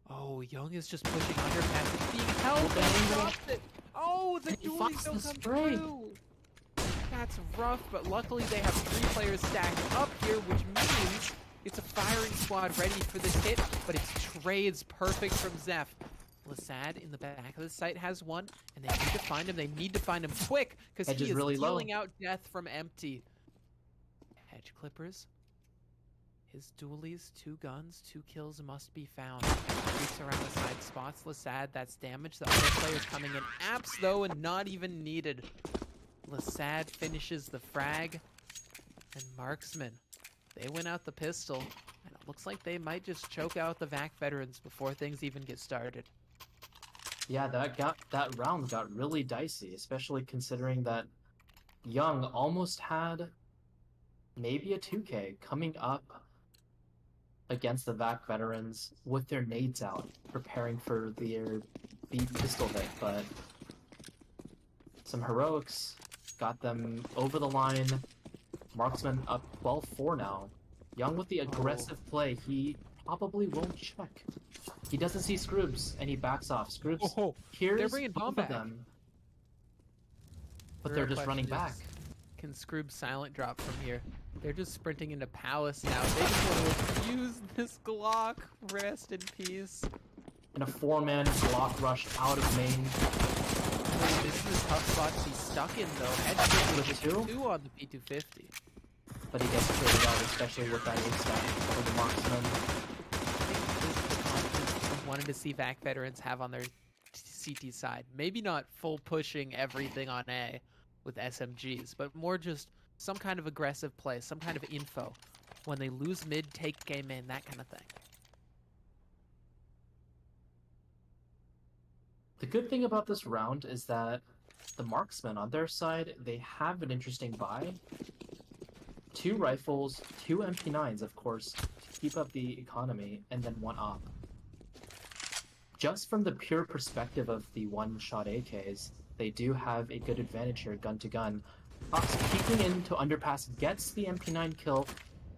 Oh, Young is just pushing underpass. It's being held. And he dropped it. Oh, the He dualies fucks don't the come spray. through. That's rough, but luckily they have 3 players stacked up here, which means it's a firing squad ready for this hit, but it's trades perfect from Zeph. Lasad in the back of the site has one, and they need to find him. They need to find him quick, because Hedge he is is really low. dealing out death from empty. Hedge Clippers. His dualies, 2 guns, 2 kills must be found. Creeps around the side spots Lasad, that's damage. The other players coming in. Apps, though, and not even needed. Lasad finishes the frag. And Marksmen, they win out the pistol. And it looks like they might just choke out the VAC veterans before things even get started. Yeah, that round got really dicey, especially considering that Young almost had maybe a 2K coming up against the VAC veterans with their nades out, preparing for the pistol hit, but some heroics got them over the line. Marksman up 12-4 now. Young with the aggressive play, he probably won't check. He doesn't see Scroobs, and he backs off. Scroobs hears they're bringing bomb both back. of them, but The they're real just running question back. is, can Scroob silent drop from here? They're just sprinting into Palace now. They just want to use this Glock. Rest in peace. And a 4-man block rush out of main. Oh, this is a tough spot to be stuck in, though. Hedge With with the 2? 2 on the P250. But he gets traded out, especially with that A-stack for the Marksman. I wanted to see VAC veterans have on their CT side. Maybe not full pushing everything on A with SMGs, but more just some kind of aggressive play, some kind of info. When they lose mid, take game in, that kind of thing. The good thing about this round is that the Marksmen on their side, they have an interesting buy. 2 rifles, 2 MP9s, of course, to keep up the economy, and then 1 op. Just from the pure perspective of the one-shot AKs, they do have a good advantage here, gun to gun. Fox peeking into underpass, gets the MP9 kill,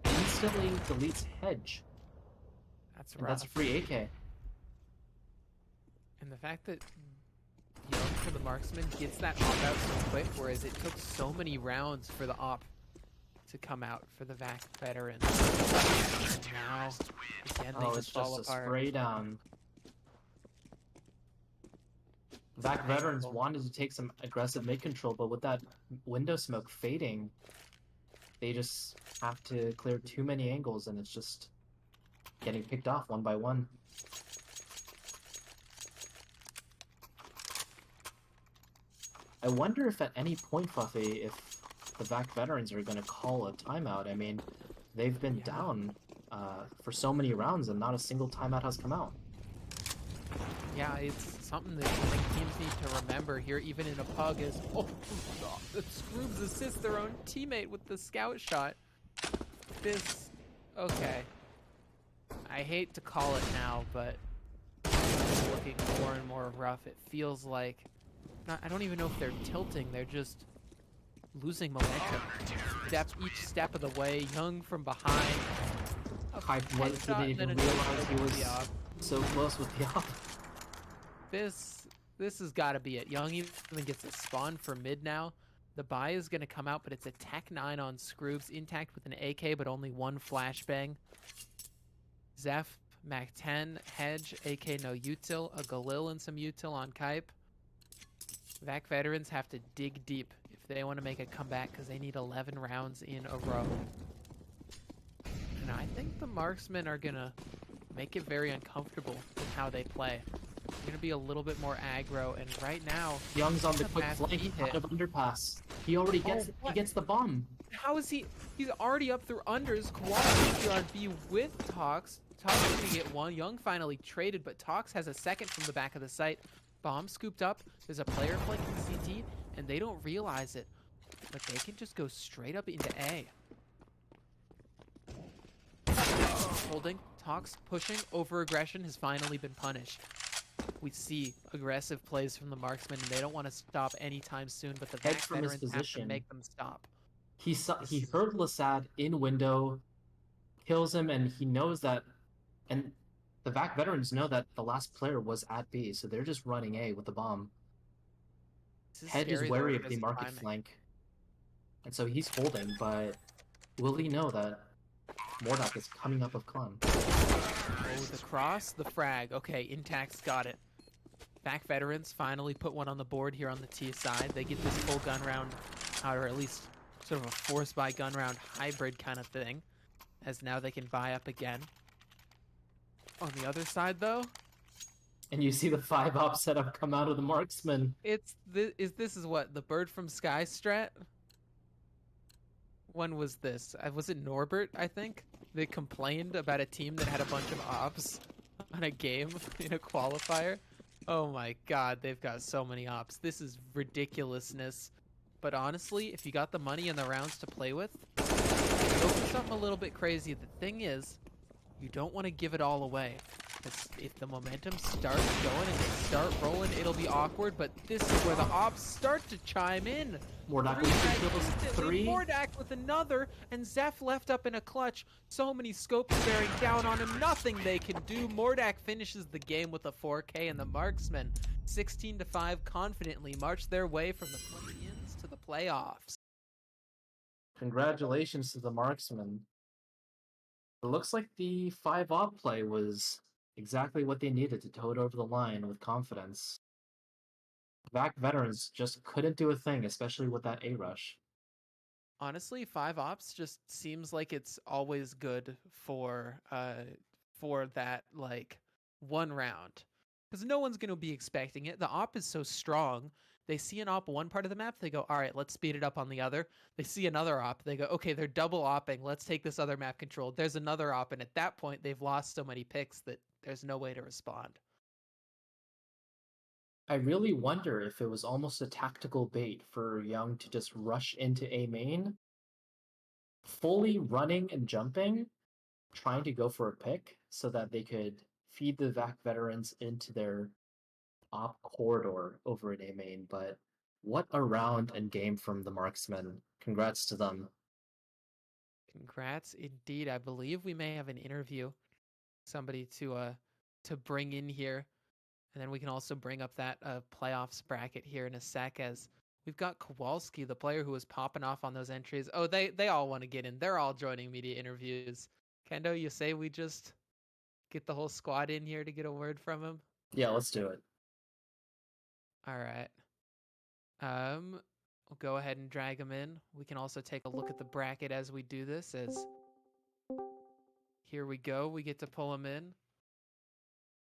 instantly deletes Hedge. That's And rough. that's a free AK. And the fact that Young for the Marksman gets that op out so quick, whereas it took so many rounds for the op to come out for the VAC veterans. And now, again, they Oh, just it's fall just a apart. spray down. VAC veterans wanted to take some aggressive mid control, but with that window smoke fading, they just have to clear too many angles, and it's just getting picked off one by one. I wonder if at any point, Fluffy, if the VAC veterans are going to call a timeout. I mean, they've been down for so many rounds, and not a single timeout has come out. Yeah, it's something that I think teams need to remember here, even in a pug, is, oh, the Scroobs assist their own teammate with the scout shot. This, okay. I hate to call it now, but it's looking more and more rough. It feels like, I don't even know if they're tilting, they're just losing momentum. Each step of the way, Young from behind. Hype didn't even realize he was so close with the op. This has got to be it. Young even gets a spawn for mid now. The buy is going to come out, but it's a Tech 9 on Scroobs, intact with an AK, but only 1 flashbang. Zeph, Mac 10, Hedge, AK no util, a Galil and some util on Kype. VAC veterans have to dig deep if they want to make a comeback, because they need 11 rounds in a row. And I think the Marksmen are going to make it very uncomfortable with how they play. They're going to be a little bit more aggro, and right now... Young's on the a quick fast flank hit. out of underpass. He already gets he gets the bomb. How is he? He's already up through unders. Kowalski on B with Tox. Tox is going to get 1. Young finally traded, but Tox has a second from the back of the site. Bomb scooped up. There's a player flanking CT, and they don't realize it. But they can just go straight up into A. Holding. Tox pushing. Over-aggression has finally been punished. We see aggressive plays from the Marksmen, and they don't want to stop anytime soon, but the Hedge VAC from his veterans have to position. make them stop. He heard Lasad in window, kills him, and he knows that, and the VAC veterans know that the last player was at B, so they're just running A with the bomb. This is Head is scary though wary of because the of market timing. flank, and so he's holding, but will he know that Mordak is coming up of Clon? Oh, the cross, the frag. Okay, Intact's got it. VAC veterans finally put one on the board here on the T side. They get this full gun round, or at least sort of a force by gun round hybrid kind of thing, as now they can buy up again. On the other side, though, And you see the 5-op setup come out of the Marksman. this is what the bird from Sky strat. When was this? Was it Norbert? I think they complained about a team that had a bunch of ops on a game in a qualifier. Oh my god, they've got so many ops. This is ridiculousness. But honestly, if you got the money and the rounds to play with, go for something a little bit crazy. The thing is, you don't want to give it all away. Because if the momentum starts going and they start rolling, it'll be awkward. But this is where the ops start to chime in. Mordak Three with guys 2 kills, instantly, 3. Mordak with another, and Zeph left up in a clutch. So many scopes bearing down on him, nothing they can do. Mordak finishes the game with a 4K, and the Marksmen, 16-5, confidently march their way from the play-ins to the playoffs. Congratulations to the Marksman. It looks like the 5-op play was exactly what they needed to tote over the line with confidence. VAC veterans just couldn't do a thing, especially with that A rush. Honestly, 5 ops just seems like it's always good for that like one round. Because no one's gonna be expecting it. The op is so strong. They see an op one part of the map, they go, all right, let's speed it up on the other. They see another op, they go, okay, they're double opping, let's take this other map control. There's another op, and at that point they've lost so many picks that there's no way to respond. I really wonder if it was almost a tactical bait for Young to just rush into A main, fully running and jumping, trying to go for a pick so that they could feed the VAC veterans into their op corridor over at A main. But what a round and game from the Marksmen. Congrats to them. Congrats indeed. I believe we may have an interview, somebody to bring in here. And then we can also bring up that playoffs bracket here in a sec, as we've got Kowalski, the player who was popping off on those entries. Oh, they all want to get in. They're all joining media interviews. Kendo, you say we just get the whole squad in here to get a word from him? Yeah, let's do it. All right. We'll go ahead and drag him in. We can also take a look at the bracket as we do this, as here we go. We get to pull him in.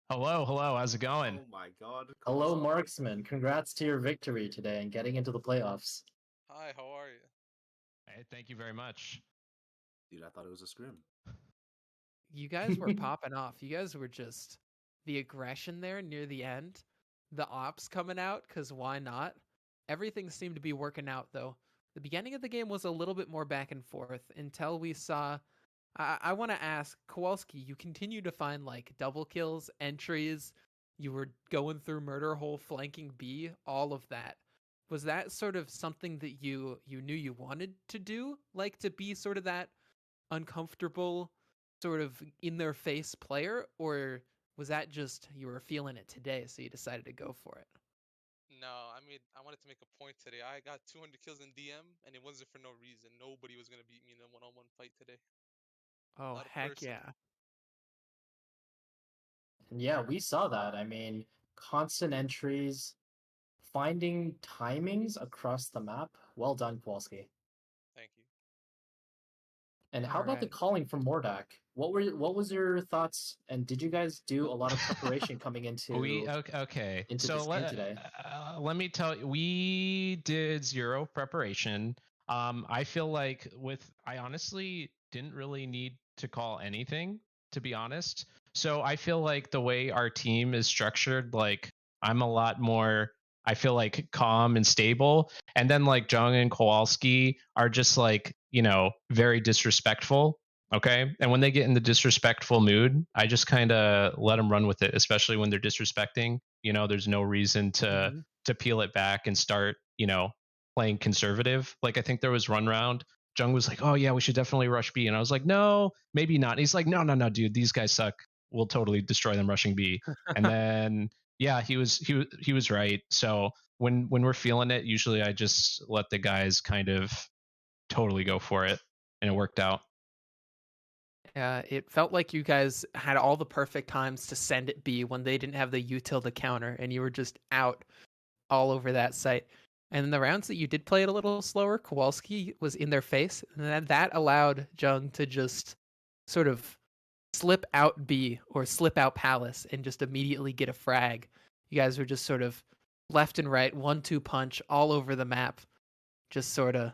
Hello, how's it going? Oh my god. Hello, Marksman. Congrats to your victory today and getting into the playoffs. Hi, how are you? Hey, thank you very much. Dude, I thought it was a scrim. You guys were popping off. You guys were just the aggression there near the end, the ops coming out, because why not? Everything seemed to be working out, though. The beginning of the game was a little bit more back and forth until we saw. I want to ask Kowalski, you continue to find like double kills, entries. You were going through murder hole, flanking B, all of that. Was that sort of something that you knew you wanted to do, like to be sort of that uncomfortable, sort of in their face player, or was that just you were feeling it today, so you decided to go for it? No, I mean, I wanted to make a point today. I got 200 kills in DM, and it wasn't for no reason. Nobody was going to beat me in a one-on-one fight today. Oh, Not a heck person. yeah. And yeah, we saw that. I mean, constant entries, finding timings across the map. Well done, Kowalski. Thank you. And how about the Alright. calling from Mordak? What was your thoughts? And did you guys do a lot of preparation coming into Okay. into So this game today? let me tell you, we did zero preparation. I feel like I honestly didn't really need to call anything, to be honest. So I feel like the way our team is structured, like I'm a lot more, I feel like calm and stable. And then like Jung and Kowalski are just like, very disrespectful. Okay. And when they get in the disrespectful mood, I just kind of let them run with it, especially when they're disrespecting. There's no reason to peel it back and start, playing conservative. Like I think there was one round Jung was like, "Oh yeah, we should definitely rush B," and I was like, "No, maybe not." And he's like, "No, dude, these guys suck. We'll totally destroy them rushing B." And then yeah, he was right. So when we're feeling it, usually I just let the guys kind of totally go for it, and it worked out. It felt like you guys had all the perfect times to send it B when they didn't have the util to counter, and you were just out all over that site. And in the rounds that you did play it a little slower, Kowalski was in their face, and that allowed Jung to just sort of slip out B or slip out Palace and just immediately get a frag. You guys were just sort of left and right, 1-2 punch all over the map, just sort of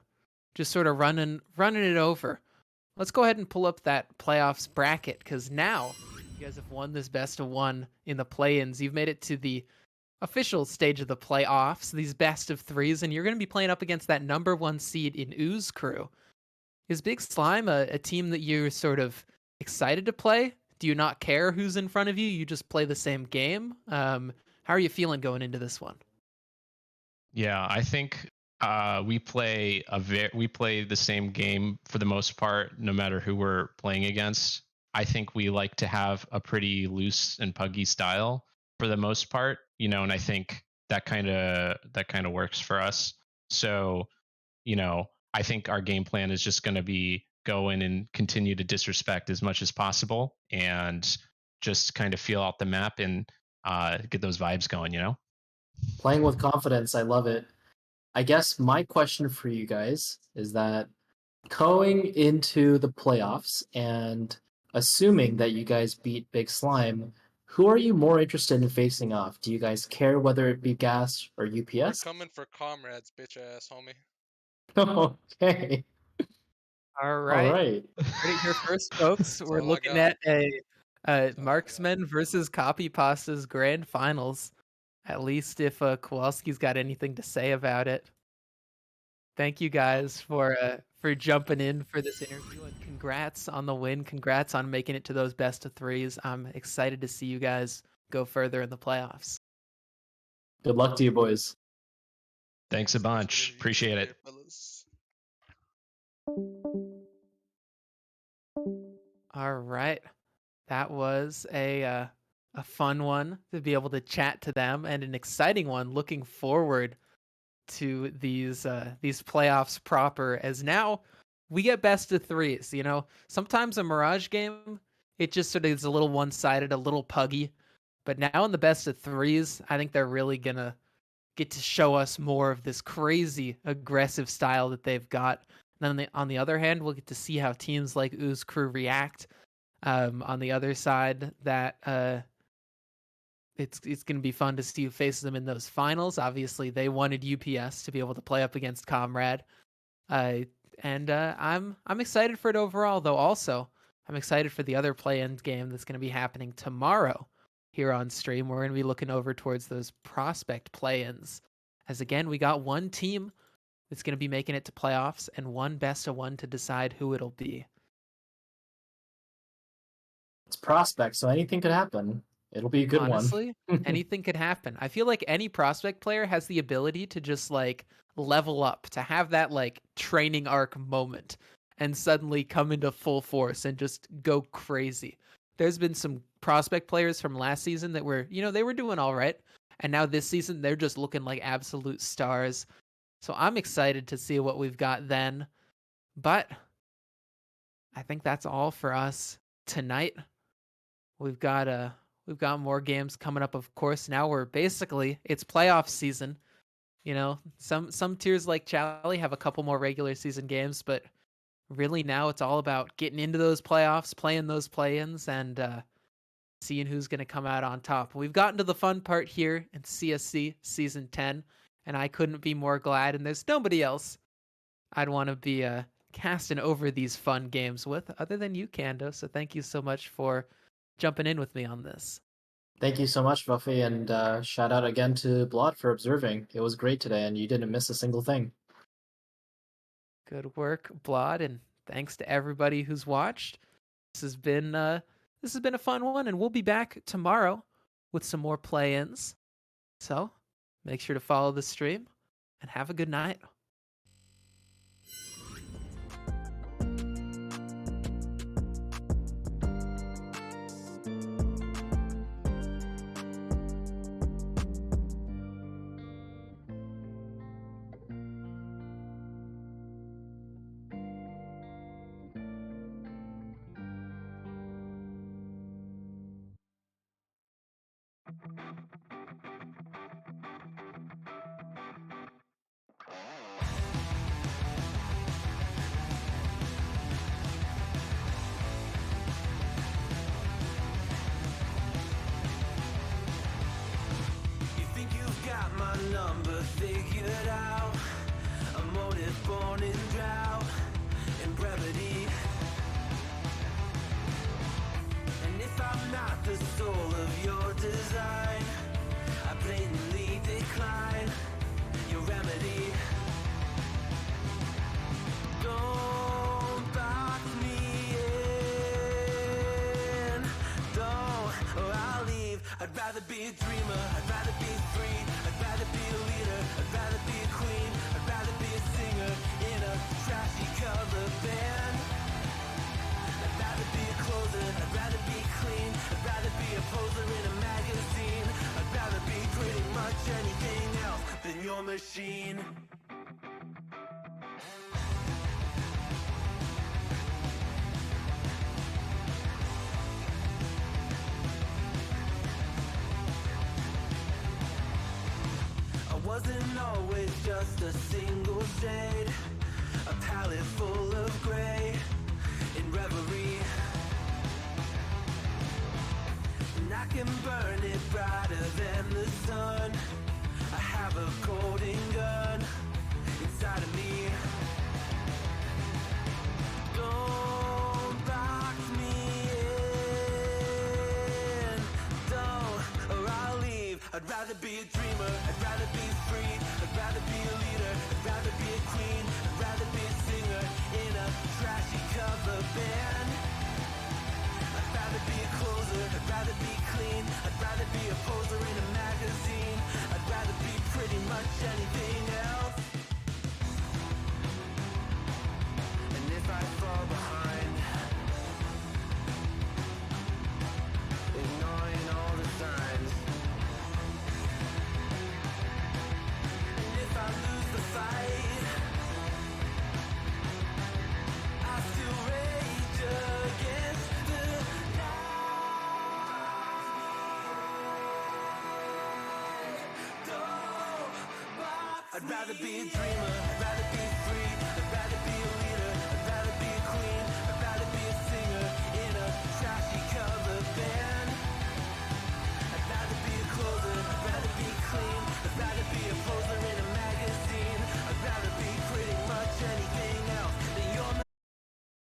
running it over. Let's go ahead and pull up that playoffs bracket, because now you guys have won this best of one in the play-ins. You've made it to the official stage of the playoffs, these best of threes, and you're going to be playing up against that number 1 seed in Ooze Crew. Is Big Slime a team that you're sort of excited to play? Do you not care who's in front of you? You just play the same game? How are you feeling going into this one? Yeah, I think we play the same game for the most part, no matter who we're playing against. I think we like to have a pretty loose and puggy style for the most part, and I think that kind of works for us. So, I think our game plan is just going to be go in and continue to disrespect as much as possible, and just kind of feel out the map and get those vibes going. Playing with confidence, I love it. I guess my question for you guys is that going into the playoffs and assuming that you guys beat Big Slime, who are you more interested in facing off? Do you guys care whether it be Gas or We're UPS? coming for comrades, bitch ass homie. Okay. All All right. right. Heard it here first, folks. We're all I looking got. at a all I got. Marksmen versus Copy Pasta's grand finals. At least if Kowalski's got anything to say about it. Thank you guys for jumping in for this interview, and congrats on the win. Congrats on making it to those best of threes. I'm excited to see you guys go further in the playoffs. Good luck to you, boys. Thanks a bunch. Take Appreciate care, it. fellas. All right. That was a fun one to be able to chat to them, and an exciting one. Looking forward to these playoffs proper, as now we get best of threes. Sometimes a Mirage game, it just sort of is a little one-sided, a little puggy. But now in the best of threes, I think they're really gonna get to show us more of this crazy aggressive style that they've got. And then on the other hand, we'll get to see how teams like Ooze Crew react. On the other side, that it's going to be fun to see who faces them in those finals. Obviously, they wanted UPS to be able to play up against Comrade, and I'm excited for it overall. Though also, I'm excited for the other play-in game that's going to be happening tomorrow here on stream. We're going to be looking over towards those prospect play-ins, as again we got one team that's going to be making it to playoffs and one best of one to decide who it'll be. It's prospect, so anything could happen. It'll be a good Honestly, one. anything could happen. I feel like any prospect player has the ability to just like level up, to have that like training arc moment and suddenly come into full force and just go crazy. There's been some prospect players from last season that were, they were doing all right. And now this season, they're just looking like absolute stars. So I'm excited to see what we've got then. But I think that's all for us tonight. We've got more games coming up, of course. Now it's playoff season. Some tiers like Charlie have a couple more regular season games, but really now it's all about getting into those playoffs, playing those play-ins, and seeing who's going to come out on top. We've gotten to the fun part here in CSC Season 10, and I couldn't be more glad, and there's nobody else I'd want to be casting over these fun games with other than you, Kando. So thank you so much for jumping in with me on this. Thank you so much, Buffy, and shout out again to Blot for observing. It was great today, and you didn't miss a single thing. Good work, Blot, and thanks to everybody who's watched. This has been a fun one, and we'll be back tomorrow with some more play-ins. So make sure to follow the stream and have a good night. rather be a dreamer, I'd rather be free, I'd rather be a leader, I'd rather be a queen, I'd rather be a singer in a trashy cover band. I'd rather be a closer, I'd rather be clean, I'd rather be a poser in a magazine, I'd rather be pretty much anything else than your machine. Wasn't always just a single shade, a palette full of gray in reverie. And I can burn it brighter than the sun. I have a golden gun inside of me. Don't box me in, don't, or I'll leave. I'd rather be a dreamer, I'd rather be free, I'd rather be a leader, I'd rather be a queen, I'd rather be a singer in a trashy cover band. I'd rather be a closer, I'd rather be clean, I'd rather be a poser in a magazine, I'd rather be pretty much anything else. And if I fall behind, ignoring all the signs, if I lose the fight, I still rage against the night. I'd rather be a dreamer, I'd rather be free, I'd rather be